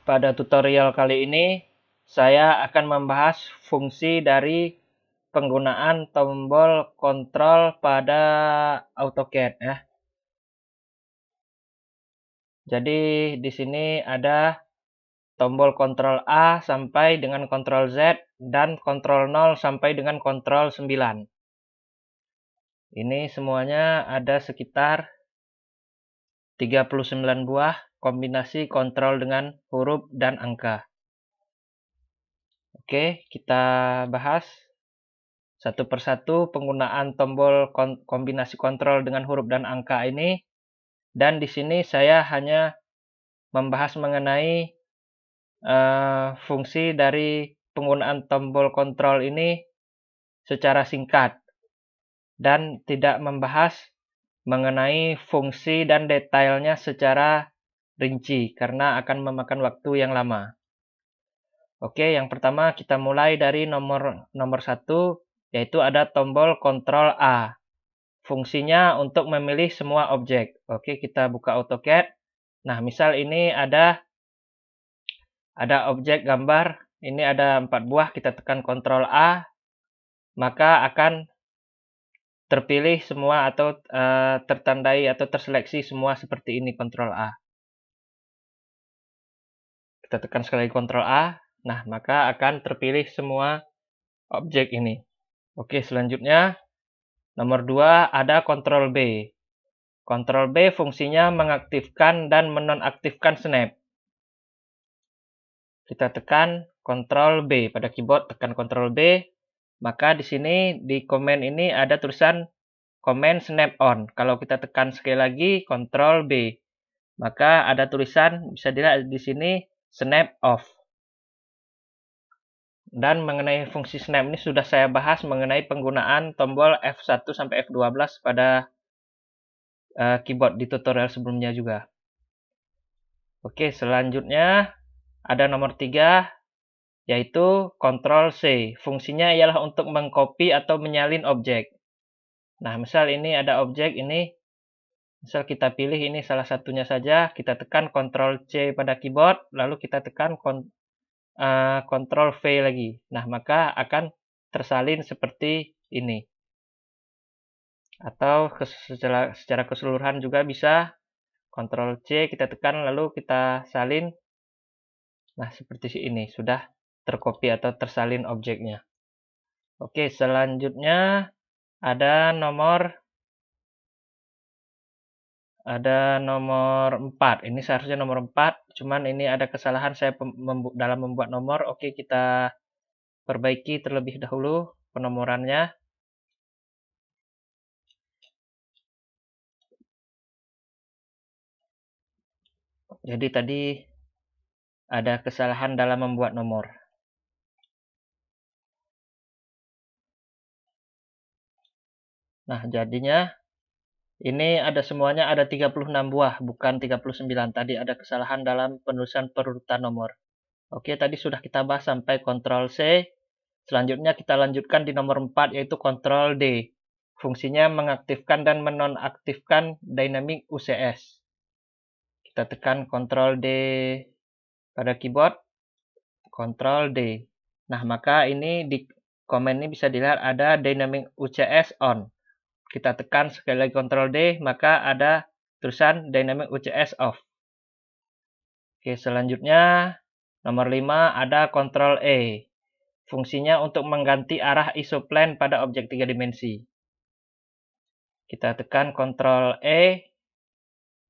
Pada tutorial kali ini, saya akan membahas fungsi dari penggunaan tombol kontrol pada AutoCAD ya. Jadi di sini ada tombol kontrol A sampai dengan kontrol Z dan kontrol 0 sampai dengan kontrol 9. Ini semuanya ada sekitar 39 buah kombinasi kontrol dengan huruf dan angka. Oke, kita bahas satu persatu penggunaan tombol kombinasi kontrol dengan huruf dan angka ini. Dan di sini saya hanya membahas mengenai fungsi dari penggunaan tombol kontrol ini secara singkat. Dan tidak membahas mengenai fungsi dan detailnya secara rinci karena akan memakan waktu yang lama. Oke, yang pertama kita mulai dari nomor 1, yaitu ada tombol kontrol A. Fungsinya untuk memilih semua objek. Oke, kita buka AutoCAD. Nah, misal ini ada objek gambar. Ini ada 4 buah, kita tekan kontrol A, maka akan terpilih semua atau tertandai atau terseleksi semua seperti ini kontrol A. Kita tekan sekali lagi kontrol A. Nah, maka akan terpilih semua objek ini. Oke, selanjutnya nomor 2 ada kontrol B. Kontrol B fungsinya mengaktifkan dan menonaktifkan snap. Kita tekan kontrol B pada keyboard, tekan kontrol B. Maka di sini di command ini ada tulisan command snap on. Kalau kita tekan sekali lagi kontrol B, maka ada tulisan bisa dilihat di sini snap off. Dan mengenai fungsi snap ini sudah saya bahas mengenai penggunaan tombol F1 sampai F12 pada keyboard di tutorial sebelumnya juga. Oke, selanjutnya ada nomor 3, yaitu kontrol C. Fungsinya ialah untuk mengcopy atau menyalin objek. Nah, misal ini ada objek ini, misal kita pilih ini salah satunya saja, kita tekan kontrol C pada keyboard, lalu kita tekan kontrol V lagi. Nah, maka akan tersalin seperti ini. Atau secara keseluruhan juga bisa, kontrol C kita tekan lalu kita salin. Nah, seperti ini, sudah tercopy atau tersalin objeknya. Oke, selanjutnya ada nomor 4. Ini seharusnya nomor 4, cuman ini ada kesalahan saya dalam membuat nomor. Oke, kita perbaiki terlebih dahulu penomorannya. Jadi tadi ada kesalahan dalam membuat nomor. Nah, jadinya ini semuanya ada 36 buah, bukan 39. Tadi ada kesalahan dalam penulisan perurutan nomor. Oke, tadi sudah kita bahas sampai kontrol C. Selanjutnya kita lanjutkan di nomor 4, yaitu kontrol D. Fungsinya mengaktifkan dan menonaktifkan dynamic UCS. Kita tekan kontrol D pada keyboard, kontrol D. Nah, maka ini di komen ini bisa dilihat ada dynamic UCS on. Kita tekan sekali lagi kontrol D, maka ada tulisan dynamic UCS off. Oke, selanjutnya nomor 5 ada kontrol E. Fungsinya untuk mengganti arah isoplane pada objek 3 dimensi. Kita tekan kontrol E.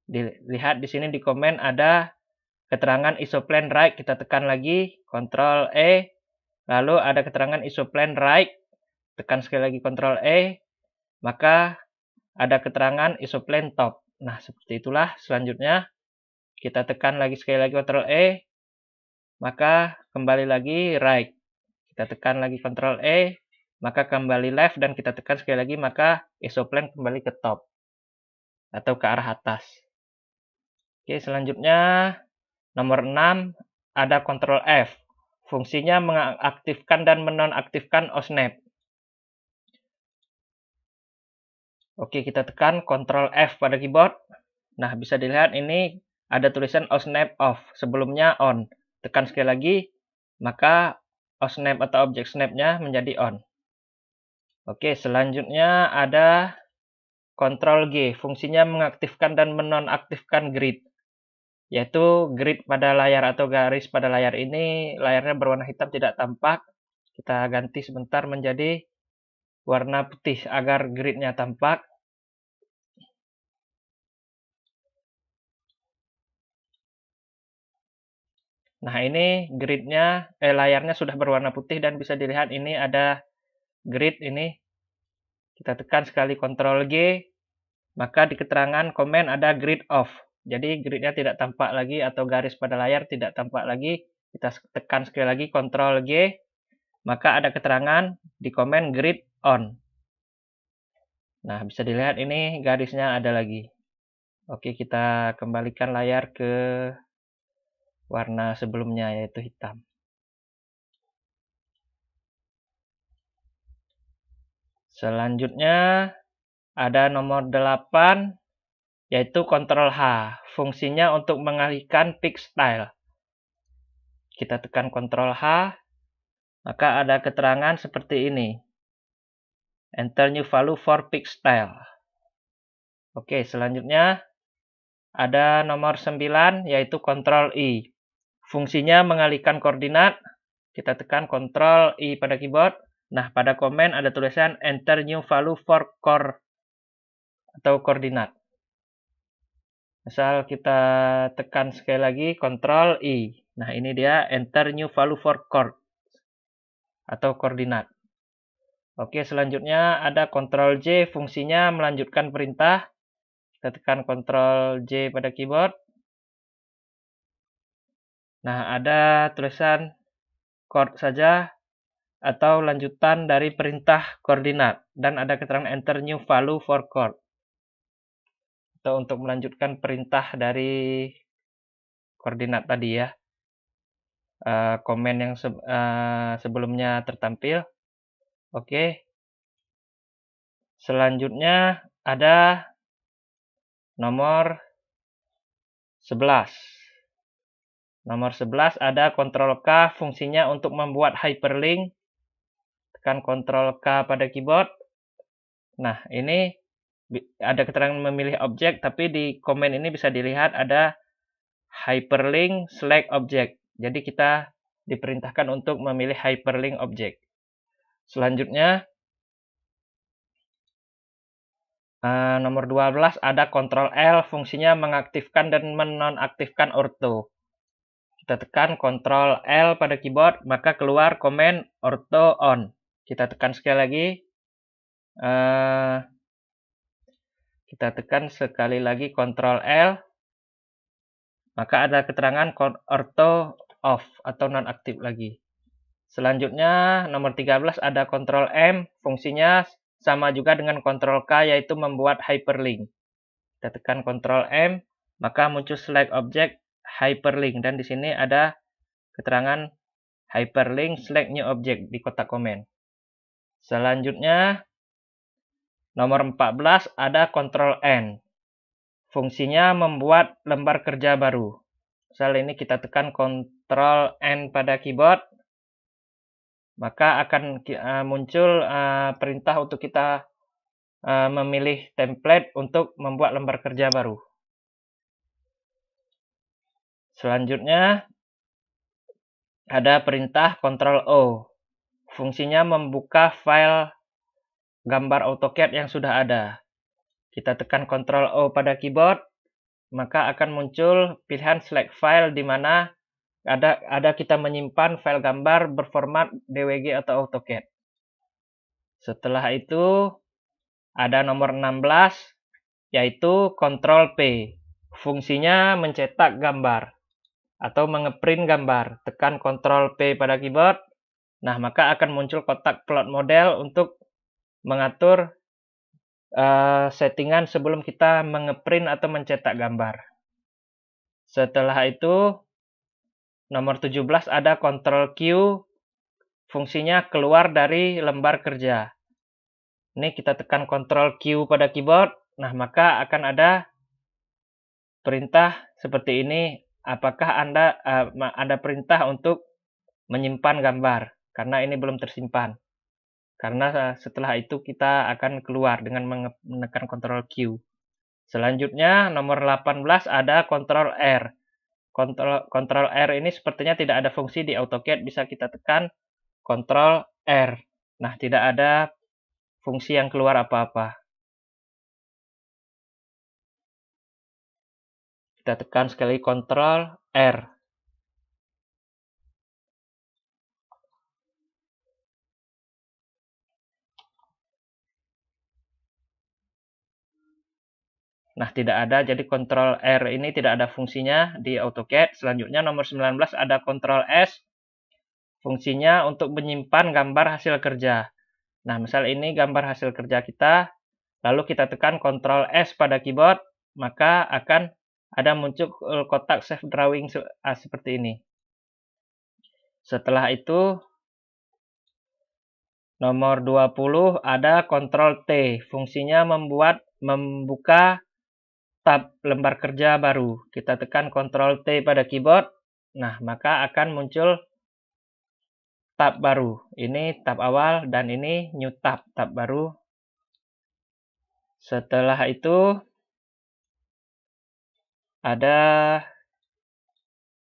Dilihat di sini di komen ada keterangan isoplane right. Kita tekan lagi kontrol E. Lalu ada keterangan isoplane right. Tekan sekali lagi kontrol E. Maka ada keterangan isoplane top. Nah, seperti itulah. Selanjutnya kita tekan lagi sekali lagi kontrol E. Maka kembali lagi right. Kita tekan lagi kontrol E. Maka kembali left dan kita tekan sekali lagi, maka isoplane kembali ke top atau ke arah atas. Oke, selanjutnya nomor 6 ada kontrol F. Fungsinya mengaktifkan dan menonaktifkan OSNAP. Oke, kita tekan kontrol F pada keyboard. Nah, bisa dilihat ini ada tulisan OSNAP off, sebelumnya on. tekan sekali lagi, maka OSNAP atau objek snap-nya menjadi on. Oke, selanjutnya ada Ctrl G, fungsinya mengaktifkan dan menonaktifkan grid. Yaitu grid pada layar atau garis pada layar ini, layarnya berwarna hitam tidak tampak. Kita ganti sebentar menjadi warna putih agar gridnya tampak. Nah, ini gridnya, layarnya sudah berwarna putih dan bisa dilihat ini ada grid ini. Kita tekan sekali Ctrl G, maka di keterangan komen ada grid off. Jadi gridnya tidak tampak lagi atau garis pada layar tidak tampak lagi. Kita tekan sekali lagi Ctrl G, maka ada keterangan di komen grid on. Nah, bisa dilihat ini garisnya ada lagi. Oke, kita kembalikan layar ke warna sebelumnya, yaitu hitam. Selanjutnya ada nomor 8, yaitu Ctrl H. Fungsinya untuk mengalihkan pick style. Kita tekan Ctrl H, maka ada keterangan seperti ini. Enter new value for pick style. Oke, selanjutnya ada nomor 9, yaitu Ctrl I. Fungsinya mengalihkan koordinat. Kita tekan Ctrl I pada keyboard. Nah, pada komen ada tulisan enter new value for core atau koordinat. Misal kita tekan sekali lagi Ctrl I. Nah, ini dia enter new value for core atau koordinat. Oke, selanjutnya ada Ctrl J, fungsinya melanjutkan perintah. Kita tekan Ctrl J pada keyboard. Nah, ada tulisan chord saja atau lanjutan dari perintah koordinat. Dan ada keterangan enter new value for chord. Atau untuk melanjutkan perintah dari koordinat tadi ya. Komen yang sebelumnya tertampil. Oke. Selanjutnya ada nomor 11. Nomor 11 ada Ctrl K, fungsinya untuk membuat hyperlink. Tekan Ctrl K pada keyboard. Nah, ini ada keterangan memilih objek, tapi di komen ini bisa dilihat ada hyperlink select object. Jadi kita diperintahkan untuk memilih hyperlink object. Selanjutnya nomor 12 ada Ctrl L, fungsinya mengaktifkan dan menonaktifkan ortho. Kita tekan Ctrl L pada keyboard, maka keluar komen ortho on. Kita tekan sekali lagi. Kita tekan sekali lagi Ctrl L, maka ada keterangan ortho off atau nonaktif lagi. Selanjutnya nomor 13 ada Ctrl M, fungsinya sama juga dengan Ctrl K, yaitu membuat hyperlink. Kita tekan Ctrl M, maka muncul select object hyperlink, dan di sini ada keterangan hyperlink select new object di kotak komen. Selanjutnya nomor 14 ada Ctrl N. Fungsinya membuat lembar kerja baru. Misal ini kita tekan Ctrl N pada keyboard, maka akan muncul perintah untuk kita memilih template untuk membuat lembar kerja baru. Selanjutnya ada perintah Ctrl O. Fungsinya membuka file gambar AutoCAD yang sudah ada. Kita tekan Ctrl O pada keyboard, maka akan muncul pilihan select file di mana ada kita menyimpan file gambar berformat DWG atau AutoCAD. Setelah itu ada nomor 16, yaitu Ctrl P. Fungsinya mencetak gambar atau mengeprint gambar. Tekan Ctrl P pada keyboard. Nah, maka akan muncul kotak plot model untuk mengatur settingan sebelum kita mengeprint atau mencetak gambar. Setelah itu, nomor 17 ada Ctrl Q. Fungsinya keluar dari lembar kerja. Ini kita tekan Ctrl Q pada keyboard. Nah, maka akan ada perintah seperti ini. apakah ada perintah untuk menyimpan gambar, karena ini belum tersimpan. Karena setelah itu kita akan keluar dengan menekan Ctrl Q. Selanjutnya nomor 18 ada Ctrl R. Ctrl R ini sepertinya tidak ada fungsi di AutoCAD, bisa kita tekan Ctrl R. Nah, tidak ada fungsi yang keluar apa-apa. Kita tekan sekali Ctrl R. Nah, tidak ada, jadi Ctrl R ini tidak ada fungsinya di AutoCAD. Selanjutnya nomor 19 ada Ctrl S. Fungsinya untuk menyimpan gambar hasil kerja. Nah, misal ini gambar hasil kerja kita, lalu kita tekan Ctrl S pada keyboard, maka akan ada muncul kotak save drawing seperti ini. Setelah itu, nomor 20 ada Ctrl T. Fungsinya membuka tab lembar kerja baru. Kita tekan Ctrl T pada keyboard. Nah, maka akan muncul tab baru. Ini tab awal dan ini new tab baru. Setelah itu ada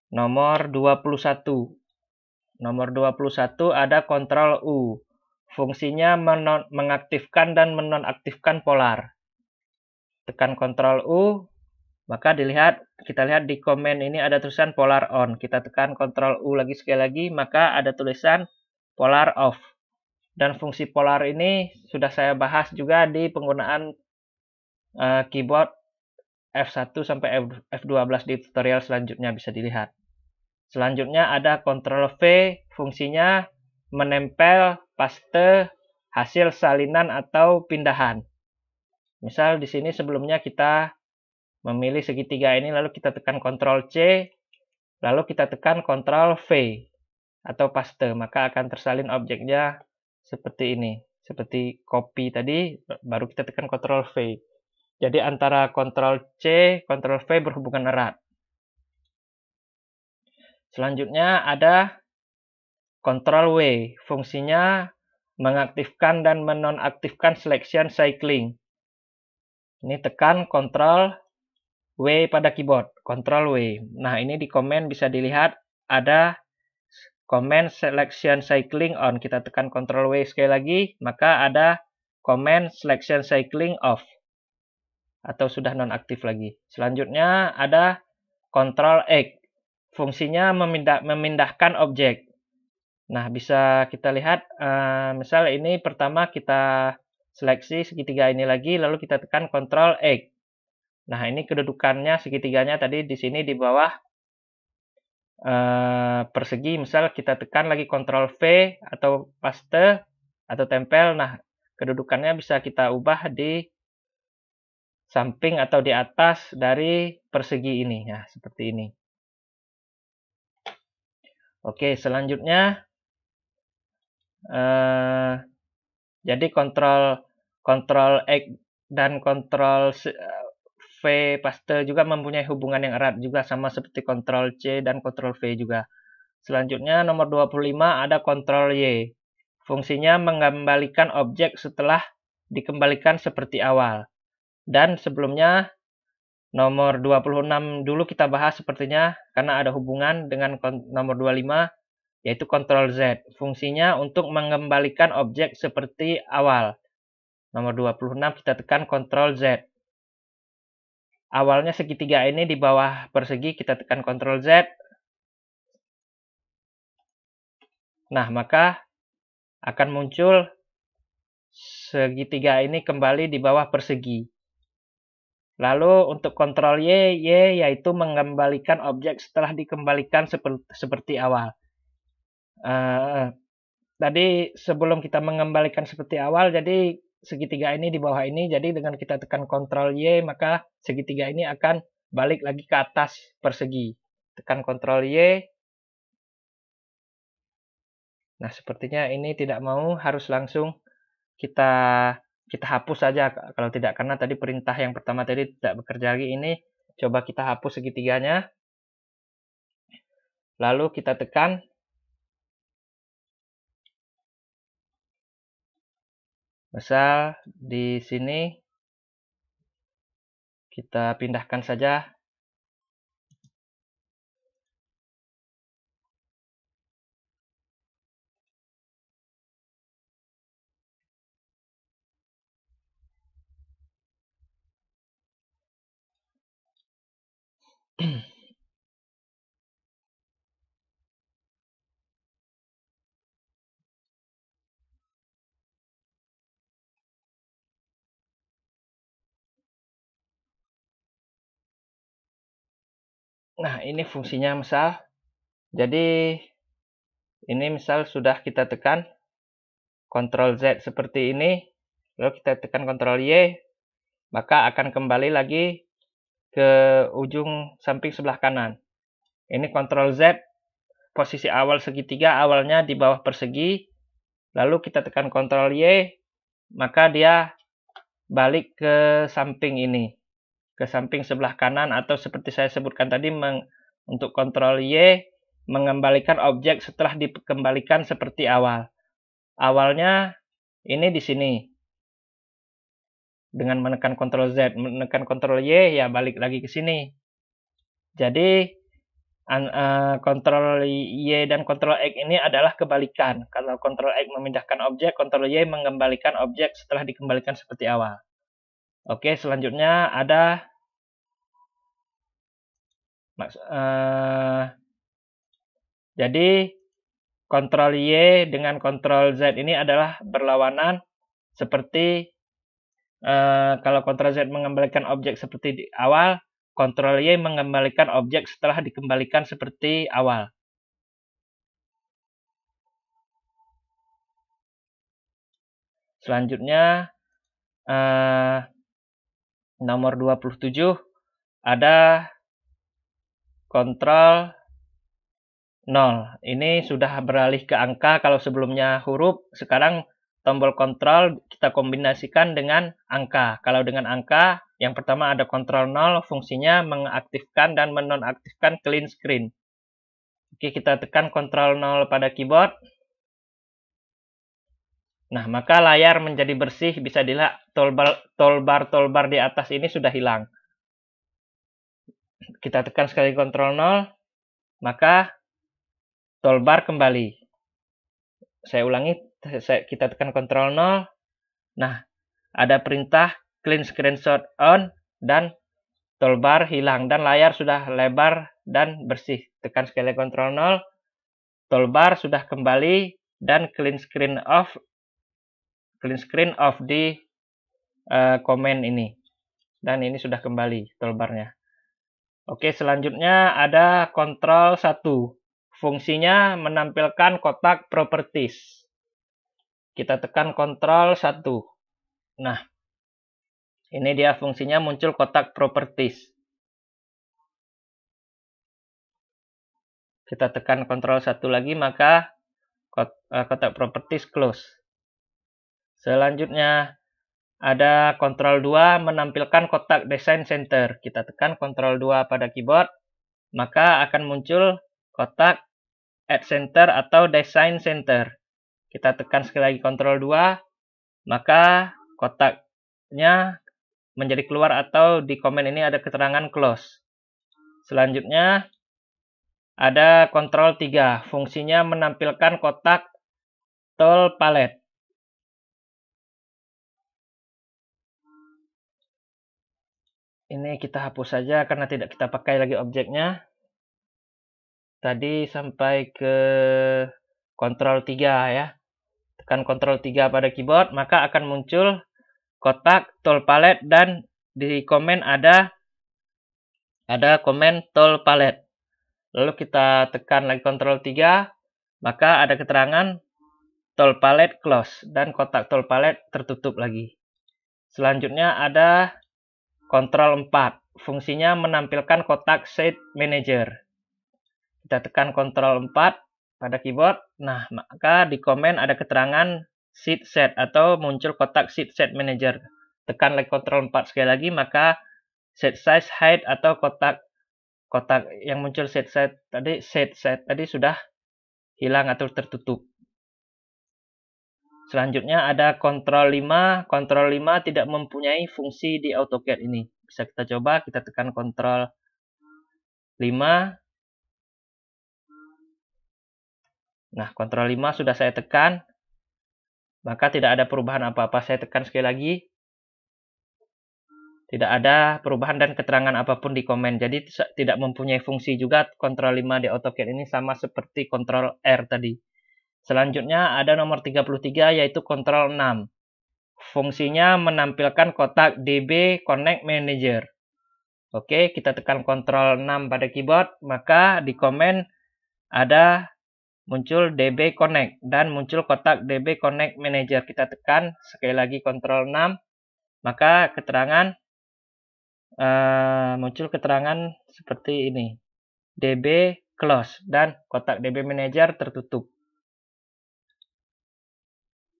nomor 21. Nomor 21 ada Ctrl U. Fungsinya mengaktifkan dan menonaktifkan polar. Tekan Ctrl U, maka kita lihat di komen ini ada tulisan polar on. Kita tekan Ctrl U lagi sekali lagi, maka ada tulisan polar off. Dan fungsi polar ini sudah saya bahas juga di penggunaan keyboard F1 sampai F12 di tutorial selanjutnya, bisa dilihat. Selanjutnya ada Ctrl V, fungsinya menempel paste hasil salinan atau pindahan. Misal di sini sebelumnya kita memilih segitiga ini, lalu kita tekan Ctrl C, lalu kita tekan Ctrl V atau paste, maka akan tersalin objeknya seperti ini. Seperti copy tadi, baru kita tekan Ctrl V. Jadi antara Ctrl C, Ctrl V berhubungan erat. Selanjutnya ada Ctrl W, fungsinya mengaktifkan dan menonaktifkan selection cycling. Ini tekan Ctrl W pada keyboard, Ctrl W. Nah, ini di komen bisa dilihat ada command selection cycling on. Kita tekan Ctrl W sekali lagi, maka ada command selection cycling off. Atau sudah nonaktif lagi. Selanjutnya ada Ctrl X. Fungsinya memindahkan objek. Nah, bisa kita lihat, misal ini pertama kita seleksi segitiga ini lagi, lalu kita tekan Ctrl X. Nah, ini kedudukannya segitiganya tadi di sini di bawah persegi. Misal kita tekan lagi Ctrl V atau paste atau tempel. Nah, kedudukannya bisa kita ubah di samping atau di atas dari persegi ini. Ya, seperti ini. Oke, selanjutnya jadi Ctrl X dan Ctrl V paste juga mempunyai hubungan yang erat juga, sama seperti Ctrl C dan Ctrl V juga. Selanjutnya nomor 25 ada Ctrl Y. Fungsinya mengembalikan objek setelah dikembalikan seperti awal. Dan sebelumnya nomor 26 dulu kita bahas sepertinya karena ada hubungan dengan nomor 25, yaitu Ctrl Z. Fungsinya untuk mengembalikan objek seperti awal. Nomor 26 kita tekan Ctrl Z. Awalnya segitiga ini di bawah persegi, kita tekan Ctrl Z. Nah, maka akan muncul segitiga ini kembali di bawah persegi. Lalu untuk Ctrl Y yaitu mengembalikan objek setelah dikembalikan seperti awal. Tadi sebelum kita mengembalikan seperti awal, jadi segitiga ini di bawah ini, jadi dengan kita tekan Ctrl Y, maka segitiga ini akan balik lagi ke atas persegi. Tekan Ctrl Y. Nah, sepertinya ini tidak mau, harus langsung kita hapus saja kalau tidak, karena tadi perintah yang pertama tadi tidak bekerja lagi. Ini coba kita hapus segitiganya. Lalu kita tekan. Misal di sini kita pindahkan saja. Nah, ini fungsinya misal. Jadi, ini misal sudah kita tekan Ctrl Z seperti ini, lalu kita tekan Ctrl Y, maka akan kembali lagi ke ujung samping sebelah kanan. Ini Ctrl Z, posisi awal segitiga, awalnya di bawah persegi, lalu kita tekan Ctrl Y, maka dia balik ke samping ini, ke samping sebelah kanan, atau seperti saya sebutkan tadi, untuk Ctrl Y, mengembalikan objek setelah dikembalikan seperti awal. Awalnya ini di sini. Dengan menekan Ctrl Z, menekan Ctrl Y, ya balik lagi ke sini. Jadi, Ctrl Y dan Ctrl X ini adalah kebalikan. Kalau Ctrl X memindahkan objek, Ctrl Y mengembalikan objek setelah dikembalikan seperti awal. Oke, selanjutnya ada jadi Ctrl Y dengan Ctrl Z ini adalah berlawanan, seperti kalau Ctrl Z mengembalikan objek seperti di awal, Ctrl Y mengembalikan objek setelah dikembalikan seperti awal. Selanjutnya nomor 27 ada Ctrl 0. Ini sudah beralih ke angka. Kalau sebelumnya huruf, sekarang tombol Ctrl kita kombinasikan dengan angka. Kalau dengan angka, yang pertama ada Ctrl 0, fungsinya mengaktifkan dan menonaktifkan clean screen. Oke, kita tekan Ctrl 0 pada keyboard. Nah, maka layar menjadi bersih. Bisa dilihat toolbar di atas ini sudah hilang. Kita tekan sekali Ctrl 0, maka toolbar kembali. Saya ulangi, kita tekan Ctrl 0. Nah, ada perintah clean screenshot on dan toolbar hilang dan layar sudah lebar dan bersih. Tekan sekali Ctrl 0, toolbar sudah kembali dan clean screen off di komen ini. Dan ini sudah kembali toolbarnya. Oke, selanjutnya ada Ctrl 1. Fungsinya menampilkan kotak properties. Kita tekan Ctrl 1. Nah, ini dia fungsinya, muncul kotak properties. Kita tekan Ctrl 1 lagi, maka kotak properties close. Selanjutnya ada Ctrl 2 menampilkan kotak design center. Kita tekan Ctrl 2 pada keyboard, maka akan muncul kotak add center atau design center. Kita tekan sekali lagi Ctrl 2, maka kotaknya menjadi keluar, atau di komen ini ada keterangan close. Selanjutnya ada Ctrl 3, fungsinya menampilkan kotak tool palette. Ini kita hapus saja karena tidak kita pakai lagi objeknya. Tadi sampai ke Ctrl 3 ya. Tekan Ctrl 3 pada keyboard, maka akan muncul kotak tool palette dan di komen ada komen tool palette. Lalu kita tekan lagi Ctrl 3, maka ada keterangan tool palette close dan kotak tool palette tertutup lagi. Selanjutnya ada Ctrl 4. Fungsinya menampilkan kotak sheet manager. Kita tekan Ctrl 4 pada keyboard. Nah, maka di komen ada keterangan sheet set atau muncul kotak sheet set manager. Tekan lagi Ctrl 4 sekali lagi, maka set size height atau kotak kotak yang muncul set tadi sudah hilang atau tertutup. Selanjutnya ada kontrol 5. Kontrol 5 tidak mempunyai fungsi di AutoCAD ini. Bisa kita coba, kita tekan kontrol 5. Nah, kontrol 5 sudah saya tekan. Maka tidak ada perubahan apa-apa. Saya tekan sekali lagi. Tidak ada perubahan dan keterangan apapun di komen. Jadi tidak mempunyai fungsi juga kontrol 5 di AutoCAD ini, sama seperti kontrol R tadi. Selanjutnya ada nomor 33 yaitu kontrol 6. Fungsinya menampilkan kotak DB Connect Manager. Oke, kita tekan kontrol 6 pada keyboard, maka di komen ada muncul DB Connect dan muncul kotak DB Connect Manager. Kita tekan sekali lagi kontrol 6, maka muncul keterangan seperti ini. DB Close dan kotak DB Manager tertutup.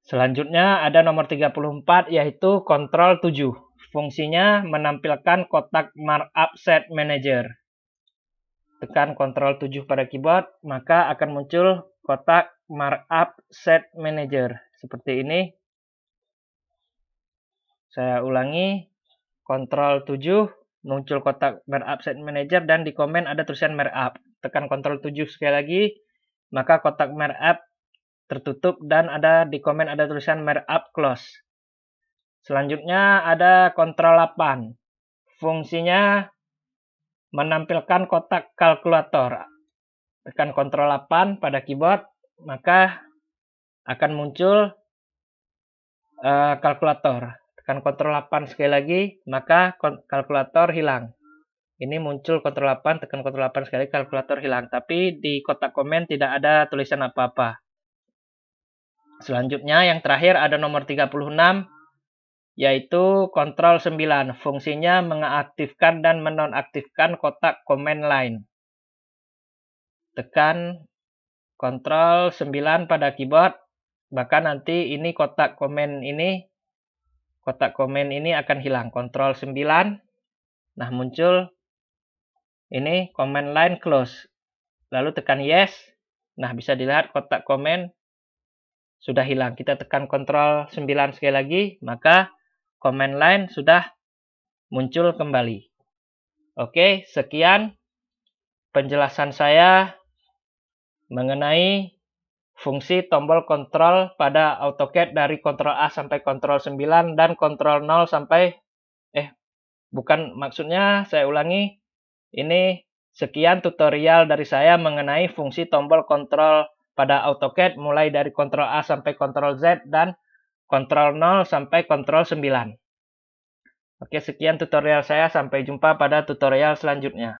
Selanjutnya ada nomor 34 yaitu kontrol 7. Fungsinya menampilkan kotak Markup Set Manager. Tekan kontrol 7 pada keyboard, maka akan muncul kotak Markup Set Manager. Seperti ini. Saya ulangi, kontrol 7, muncul kotak Markup Set Manager dan di komen ada tulisan Markup. Tekan kontrol 7 sekali lagi, maka kotak Markup tertutup dan di komen ada tulisan Markup Close. Selanjutnya ada kontrol 8. Fungsinya menampilkan kotak kalkulator. Tekan kontrol 8 pada keyboard, maka akan muncul kalkulator. Tekan kontrol 8 sekali lagi, maka kalkulator hilang. Ini muncul kontrol 8, tekan kontrol 8 sekali, kalkulator hilang. Tapi di kotak komen tidak ada tulisan apa-apa. Selanjutnya yang terakhir ada nomor 36 yaitu kontrol 9. Fungsinya mengaktifkan dan menonaktifkan kotak command line. Tekan kontrol 9 pada keyboard, maka nanti ini kotak komen ini akan hilang. Kontrol 9. Nah, muncul ini command line close. Lalu tekan yes. Nah, bisa dilihat kotak komen sudah hilang. Kita tekan kontrol 9 sekali lagi, maka command line sudah muncul kembali. Oke, sekian penjelasan saya mengenai fungsi tombol kontrol pada AutoCAD dari kontrol A sampai kontrol 9 dan kontrol 0 sampai maksudnya saya ulangi. Ini sekian tutorial dari saya mengenai fungsi tombol kontrol pada AutoCAD mulai dari kontrol A sampai kontrol Z dan kontrol 0 sampai kontrol 9. Oke, sekian tutorial saya. Sampai jumpa pada tutorial selanjutnya.